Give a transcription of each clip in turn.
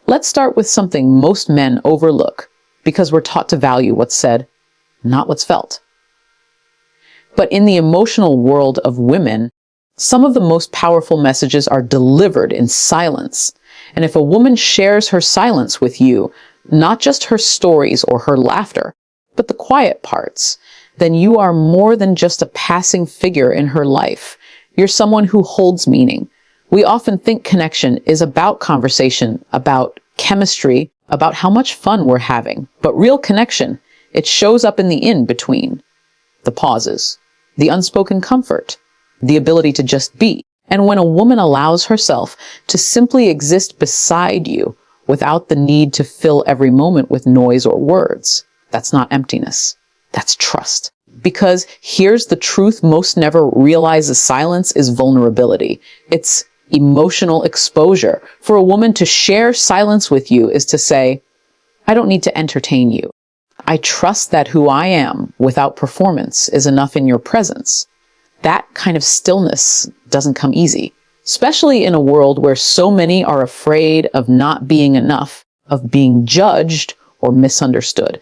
Let's start with something most men overlook because we're taught to value what's said, not what's felt. But in the emotional world of women, some of the most powerful messages are delivered in silence. And if a woman shares her silence with you, not just her stories or her laughter, but the quiet parts, then you are more than just a passing figure in her life. You're someone who holds meaning. We often think connection is about conversation, about chemistry, about how much fun we're having. But real connection, it shows up in the in-between, the pauses, the unspoken comfort, the ability to just be. And when a woman allows herself to simply exist beside you without the need to fill every moment with noise or words, that's not emptiness. That's trust. Because here's the truth most never realizes: silence is vulnerability. It's emotional exposure. For a woman to share silence with you is to say, I don't need to entertain you. I trust that who I am without performance is enough in your presence. That kind of stillness doesn't come easy, especially in a world where so many are afraid of not being enough, of being judged or misunderstood.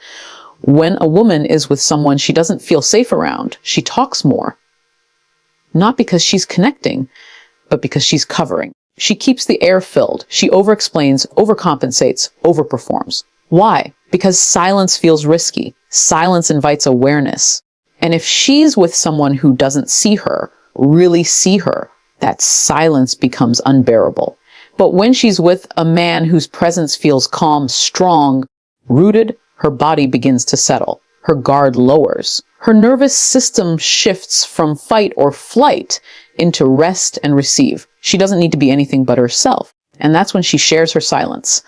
When a woman is with someone she doesn't feel safe around, she talks more. Not because she's connecting, but because she's covering. She keeps the air filled. She overexplains, overcompensates, overperforms. Why? Because silence feels risky. Silence invites awareness. And if she's with someone who doesn't see her, really see her, that silence becomes unbearable. But when she's with a man whose presence feels calm, strong, rooted, her body begins to settle. Her guard lowers. Her nervous system shifts from fight or flight into rest and receive. She doesn't need to be anything but herself. And that's when she shares her silence.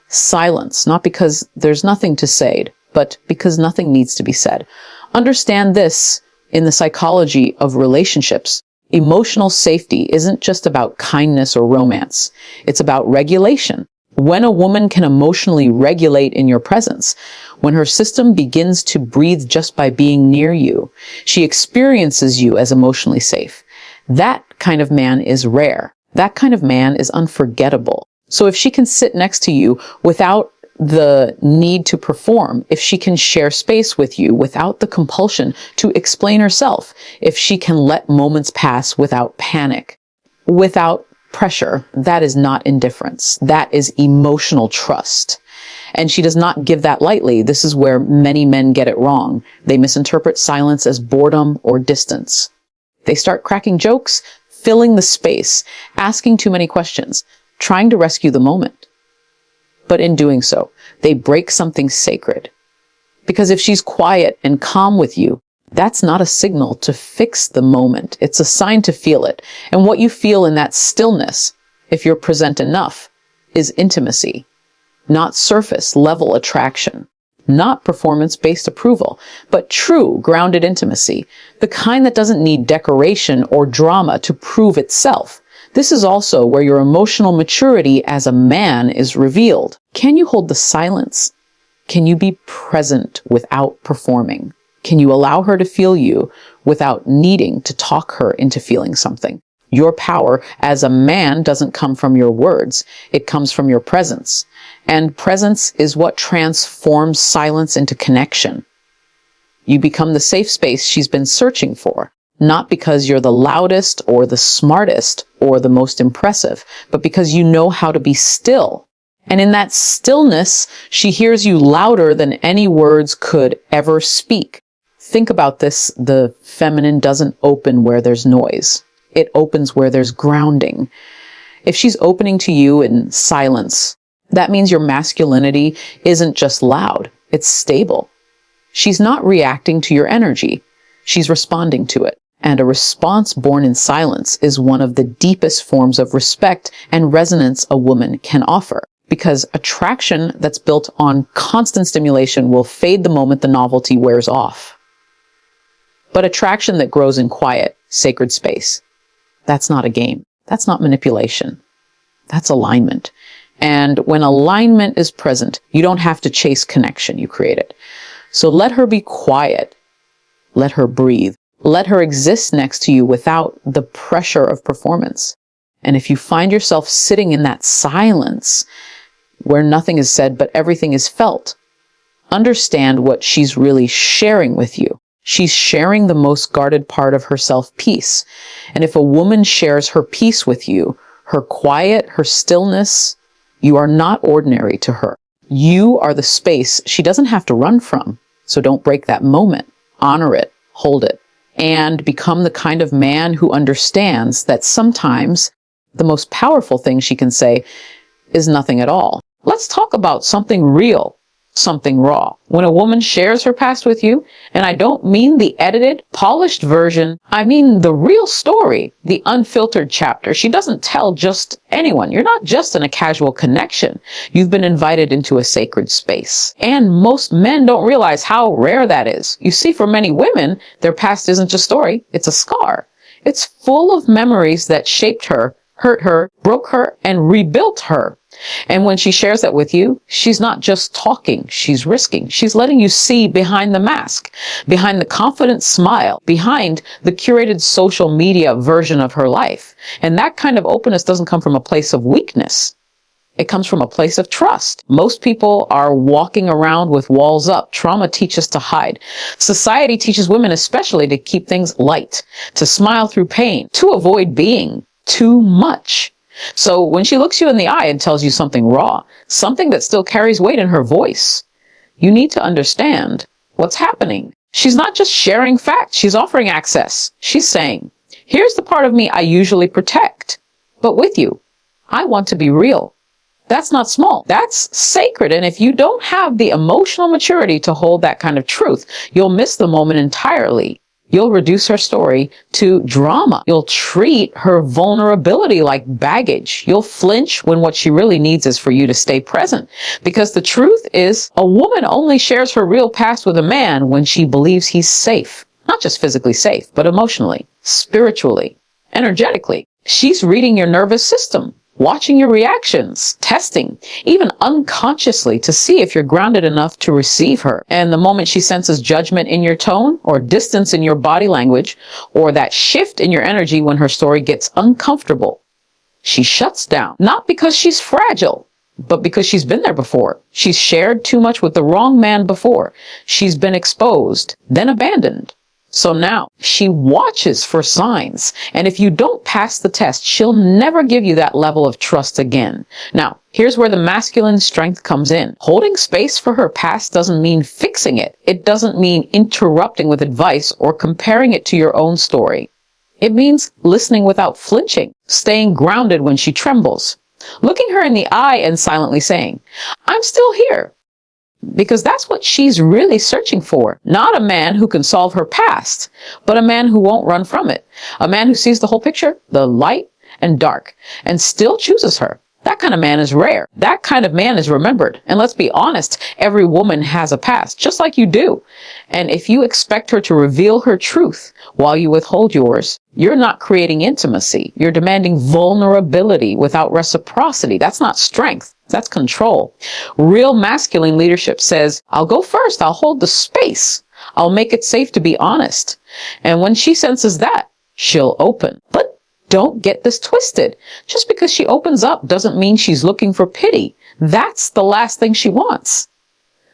Silence, not because there's nothing to say, but because nothing needs to be said. Understand this in the psychology of relationships. Emotional safety isn't just about kindness or romance. It's about regulation. When a woman can emotionally regulate in your presence, when her system begins to breathe just by being near you, she experiences you as emotionally safe. That kind of man is rare. That kind of man is unforgettable. So if she can sit next to you without the need to perform, if she can share space with you without the compulsion to explain herself, if she can let moments pass without panic, without pressure, that is not indifference. That is emotional trust. And she does not give that lightly. This is where many men get it wrong. They misinterpret silence as boredom or distance. They start cracking jokes, filling the space, asking too many questions, trying to rescue the moment. But in doing so, they break something sacred. Because if she's quiet and calm with you, that's not a signal to fix the moment. It's a sign to feel it. And what you feel in that stillness, if you're present enough, is intimacy, not surface level attraction, not performance-based approval, but true grounded intimacy, the kind that doesn't need decoration or drama to prove itself. This is also where your emotional maturity as a man is revealed. Can you hold the silence? Can you be present without performing? Can you allow her to feel you without needing to talk her into feeling something? Your power as a man doesn't come from your words. It comes from your presence. And presence is what transforms silence into connection. You become the safe space she's been searching for, not because you're the loudest or the smartest or the most impressive, but because you know how to be still. And in that stillness, she hears you louder than any words could ever speak. Think about this. The feminine doesn't open where there's noise. It opens where there's grounding. If she's opening to you in silence, that means your masculinity isn't just loud, it's stable. She's not reacting to your energy. She's responding to it. And a response born in silence is one of the deepest forms of respect and resonance a woman can offer. Because attraction that's built on constant stimulation will fade the moment the novelty wears off. But attraction that grows in quiet, sacred space, that's not a game. That's not manipulation. That's alignment. And when alignment is present, you don't have to chase connection, you create it. So let her be quiet. Let her breathe. Let her exist next to you without the pressure of performance. And if you find yourself sitting in that silence, where nothing is said, but everything is felt. Understand what she's really sharing with you. She's sharing the most guarded part of herself, peace. And if a woman shares her peace with you, her quiet, her stillness, you are not ordinary to her. You are the space she doesn't have to run from. So don't break that moment. Honor it, hold it, and become the kind of man who understands that sometimes the most powerful thing she can say is nothing at all. Let's talk about something real, something raw. When a woman shares her past with you, and I don't mean the edited, polished version, I mean the real story, the unfiltered chapter. She doesn't tell just anyone. You're not just in a casual connection. You've been invited into a sacred space. And most men don't realize how rare that is. You see, for many women, their past isn't just story, it's a scar. It's full of memories that shaped her, hurt her, broke her, and rebuilt her. And when she shares that with you, she's not just talking, she's risking. She's letting you see behind the mask, behind the confident smile, behind the curated social media version of her life. And that kind of openness doesn't come from a place of weakness. It comes from a place of trust. Most people are walking around with walls up. Trauma teaches to hide. Society teaches women especially to keep things light, to smile through pain, to avoid being too much. So when she looks you in the eye and tells you something raw, something that still carries weight in her voice, you need to understand what's happening. She's not just sharing facts, she's offering access. She's saying, here's the part of me I usually protect, but with you, I want to be real. That's not small. That's sacred. And if you don't have the emotional maturity to hold that kind of truth, you'll miss the moment entirely. You'll reduce her story to drama. You'll treat her vulnerability like baggage. You'll flinch when what she really needs is for you to stay present. Because the truth is, a woman only shares her real past with a man when she believes he's safe. Not just physically safe, but emotionally, spiritually, energetically. She's reading your nervous system, watching your reactions, testing, even unconsciously to see if you're grounded enough to receive her. And the moment she senses judgment in your tone or distance in your body language or that shift in your energy when her story gets uncomfortable, she shuts down. Not because she's fragile, but because she's been there before. She's shared too much with the wrong man before. She's been exposed, then abandoned. So now she watches for signs. And if you don't pass the test, she'll never give you that level of trust again. Now, here's where the masculine strength comes in. Holding space for her past doesn't mean fixing it. It doesn't mean interrupting with advice or comparing it to your own story. It means listening without flinching, staying grounded when she trembles, looking her in the eye and silently saying, I'm still here. Because that's what she's really searching for. Not a man who can solve her past, but a man who won't run from it. A man who sees the whole picture, the light and dark, and still chooses her. That kind of man is rare. That kind of man is remembered. And let's be honest, every woman has a past, just like you do. And if you expect her to reveal her truth while you withhold yours, you're not creating intimacy. You're demanding vulnerability without reciprocity. That's not strength. That's control. Real masculine leadership says, I'll go first. I'll hold the space. I'll make it safe to be honest. And when she senses that, she'll open. But don't get this twisted. Just because she opens up doesn't mean she's looking for pity. That's the last thing she wants.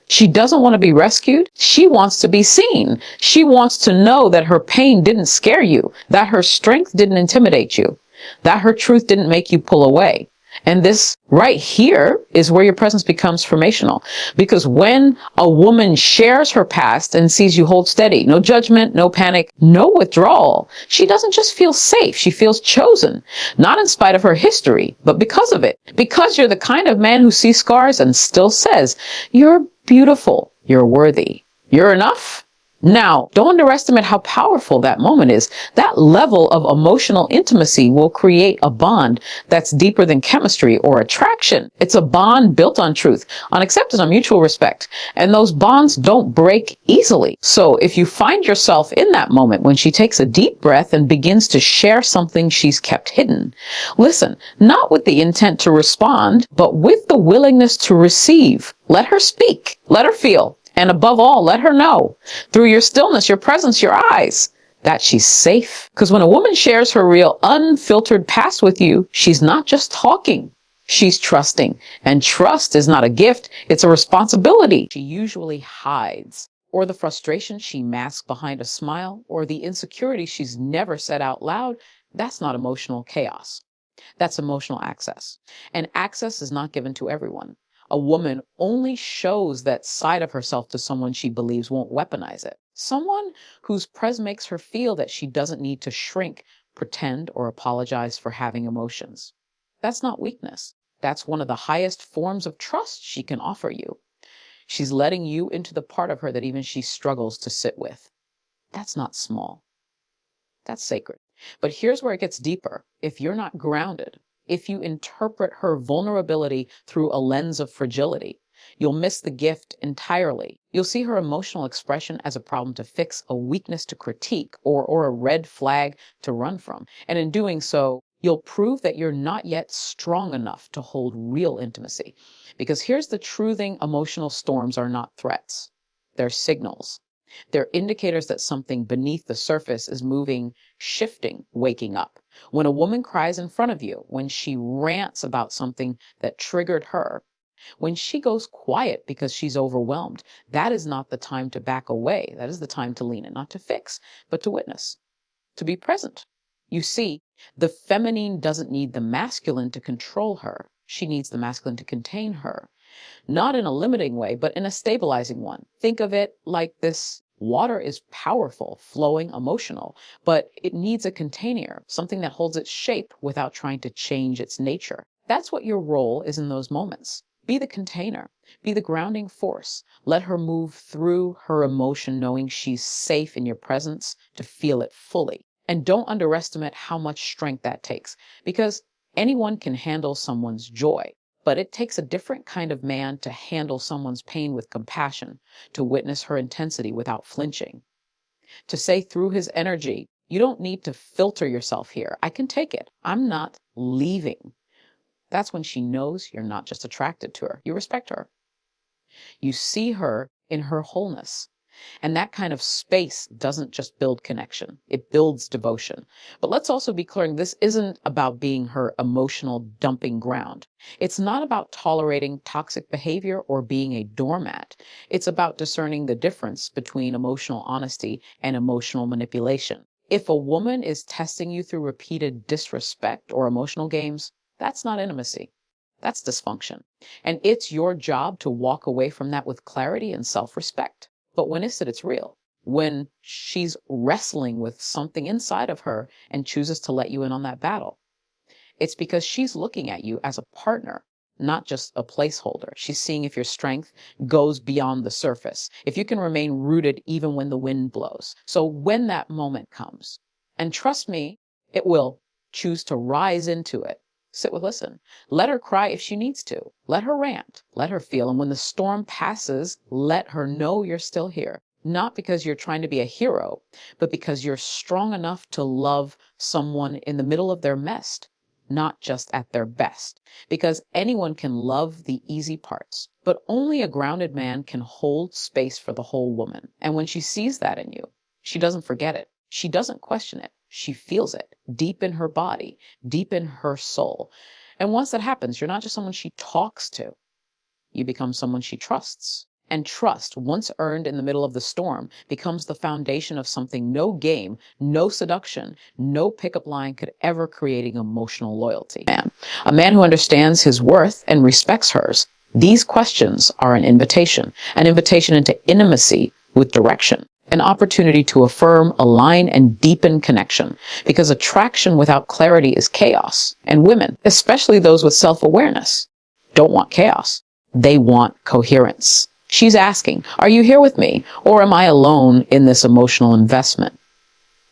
She doesn't want to be rescued. She wants to be seen. She wants to know that her pain didn't scare you, that her strength didn't intimidate you, that her truth didn't make you pull away. And this right here is where your presence becomes formational. Because when a woman shares her past and sees you hold steady, no judgment, no panic, no withdrawal, she doesn't just feel safe. She feels chosen, not in spite of her history, but because of it. Because you're the kind of man who sees scars and still says, you're beautiful, you're worthy, you're enough. Now, don't underestimate how powerful that moment is. That level of emotional intimacy will create a bond that's deeper than chemistry or attraction. It's a bond built on truth, on acceptance, on mutual respect. And those bonds don't break easily. So if you find yourself in that moment when she takes a deep breath and begins to share something she's kept hidden, listen, not with the intent to respond, but with the willingness to receive. Let her speak. Let her feel. And above all, let her know through your stillness, your presence, your eyes, that she's safe. Because when a woman shares her real unfiltered past with you, she's not just talking. She's trusting, and trust is not a gift, it's a responsibility. She usually hides, or the frustration she masks behind a smile, or the insecurity she's never said out loud. That's not emotional chaos. That's emotional access. And access is not given to everyone. A woman only shows that side of herself to someone she believes won't weaponize it. Someone whose presence makes her feel that she doesn't need to shrink, pretend, or apologize for having emotions. That's not weakness. That's one of the highest forms of trust she can offer you. She's letting you into the part of her that even she struggles to sit with. That's not small. That's sacred. But here's where it gets deeper. If you're not grounded, if you interpret her vulnerability through a lens of fragility, you'll miss the gift entirely. You'll see her emotional expression as a problem to fix, a weakness to critique, or a red flag to run from. And in doing so, you'll prove that you're not yet strong enough to hold real intimacy. Because here's the true thing: emotional storms are not threats. They're signals. They're indicators that something beneath the surface is moving, shifting, waking up. When a woman cries in front of you, when she rants about something that triggered her, when she goes quiet because she's overwhelmed, that is not the time to back away. That is the time to lean in, not to fix, but to witness, to be present. You see, the feminine doesn't need the masculine to control her. She needs the masculine to contain her. Not in a limiting way, but in a stabilizing one. Think of it like this: water is powerful, flowing, emotional, but it needs a container, something that holds its shape without trying to change its nature. That's what your role is in those moments. Be the container, be the grounding force. Let her move through her emotion, knowing she's safe in your presence to feel it fully. And don't underestimate how much strength that takes, because anyone can handle someone's joy. But it takes a different kind of man to handle someone's pain with compassion, to witness her intensity without flinching, to say through his energy, "You don't need to filter yourself here. I can take it. I'm not leaving." That's when she knows you're not just attracted to her. You respect her. You see her in her wholeness. And that kind of space doesn't just build connection, it builds devotion. But let's also be clear, this isn't about being her emotional dumping ground. It's not about tolerating toxic behavior or being a doormat. It's about discerning the difference between emotional honesty and emotional manipulation. If a woman is testing you through repeated disrespect or emotional games, that's not intimacy. That's dysfunction. And it's your job to walk away from that with clarity and self-respect. But when is it it's real? When she's wrestling with something inside of her and chooses to let you in on that battle. It's because she's looking at you as a partner, not just a placeholder. She's seeing if your strength goes beyond the surface, if you can remain rooted even when the wind blows. So when that moment comes, and trust me, it will, choose to rise into it. Sit with, listen. Let her cry if she needs to. Let her rant. Let her feel. And when the storm passes, let her know you're still here. Not because you're trying to be a hero, but because you're strong enough to love someone in the middle of their mess, not just at their best. Because anyone can love the easy parts, but only a grounded man can hold space for the whole woman. And when she sees that in you, she doesn't forget it. She doesn't question it. She feels it deep in her body, deep in her soul. And once that happens, you're not just someone she talks to. You become someone she trusts. And trust, once earned in the middle of the storm, becomes the foundation of something no game, no seduction, no pickup line could ever create emotional loyalty. A man who understands his worth and respects hers. These questions are an invitation into intimacy with direction. An opportunity to affirm, align, and deepen connection, because attraction without clarity is chaos. And women, especially those with self-awareness, don't want chaos. They want coherence. She's asking, are you here with me, or am I alone in this emotional investment?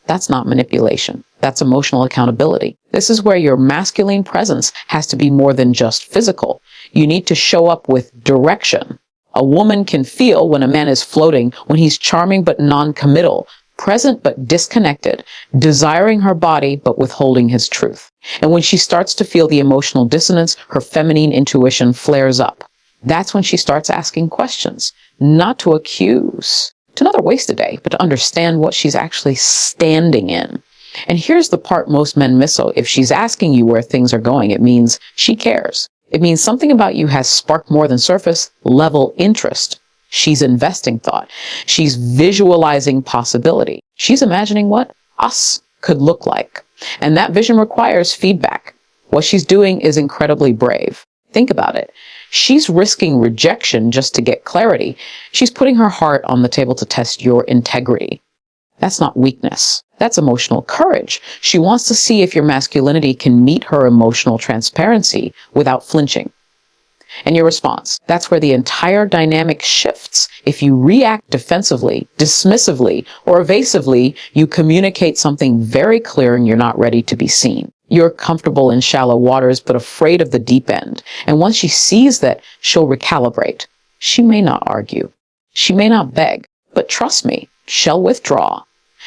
That's not manipulation. That's emotional accountability. This is where your masculine presence has to be more than just physical. You need to show up with direction. A woman can feel when a man is floating, when he's charming but non-committal, present but disconnected, desiring her body but withholding his truth. And when she starts to feel the emotional dissonance, her feminine intuition flares up. That's when she starts asking questions, not to accuse, to not waste a day, but to understand what she's actually standing in. And here's the part most men miss. So if she's asking you where things are going, it means she cares. It means something about you has sparked more than surface level interest. She's investing thought. She's visualizing possibility. She's imagining what us could look like. And that vision requires feedback. What she's doing is incredibly brave. Think about it. She's risking rejection just to get clarity. She's putting her heart on the table to test your integrity. That's not weakness. That's emotional courage. She wants to see if your masculinity can meet her emotional transparency without flinching. And your response, that's where the entire dynamic shifts. If you react defensively, dismissively, or evasively, you communicate something very clear and you're not ready to be seen. You're comfortable in shallow waters, but afraid of the deep end. And once she sees that, she'll recalibrate. She may not argue. She may not beg, but trust me, she'll withdraw.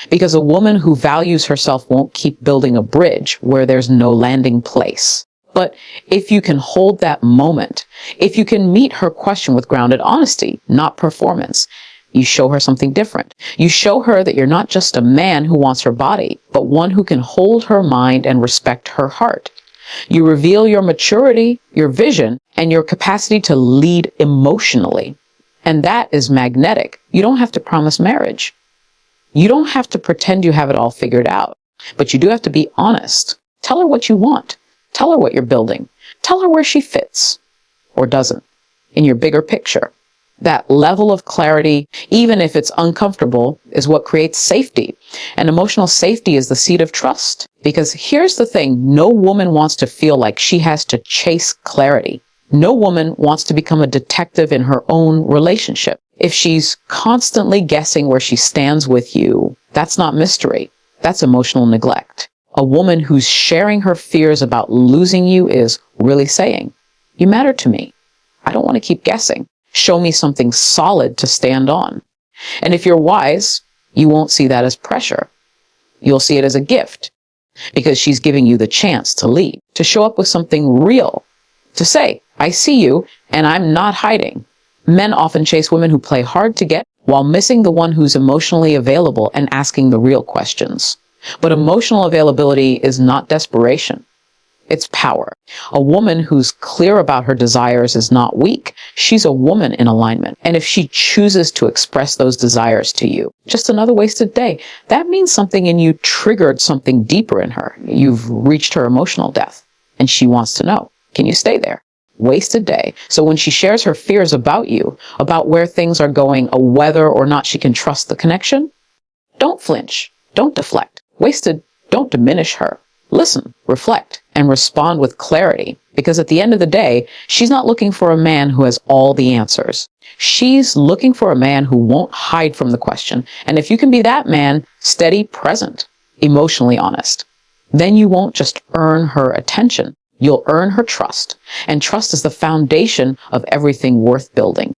Because a woman who values herself won't keep building a bridge where there's no landing place. But if you can hold that moment, if you can meet her question with grounded honesty, not performance, you show her something different. You show her that you're not just a man who wants her body, but one who can hold her mind and respect her heart. You reveal your maturity, your vision, and your capacity to lead emotionally. And that is magnetic. You don't have to promise marriage. You don't have to pretend you have it all figured out, but you do have to be honest. Tell her what you want. Tell her what you're building. Tell her where she fits or doesn't in your bigger picture. That level of clarity, even if it's uncomfortable, is what creates safety. And emotional safety is the seed of trust. Because here's the thing, no woman wants to feel like she has to chase clarity. No woman wants to become a detective in her own relationship. If she's constantly guessing where she stands with you, that's not mystery. That's emotional neglect. A woman who's sharing her fears about losing you is really saying, you matter to me. I don't want to keep guessing. Show me something solid to stand on. And if you're wise, you won't see that as pressure. You'll see it as a gift because she's giving you the chance to lead, to show up with something real, to say, I see you and I'm not hiding. Men often chase women who play hard to get while missing the one who's emotionally available and asking the real questions. But emotional availability is not desperation. It's power. A woman who's clear about her desires is not weak. She's a woman in alignment. And if she chooses to express those desires to you, just another wasted day, that means something in you triggered something deeper in her. You've reached her emotional depth and she wants to know, can you stay there? Wasted day. So when she shares her fears about you, about where things are going, whether or not she can trust the connection, don't flinch, don't deflect. Wasted, don't diminish her. Listen, reflect, and respond with clarity. Because at the end of the day, she's not looking for a man who has all the answers. She's looking for a man who won't hide from the question. And if you can be that man, steady, present, emotionally honest, then you won't just earn her attention. You'll earn her trust. And trust is the foundation of everything worth building.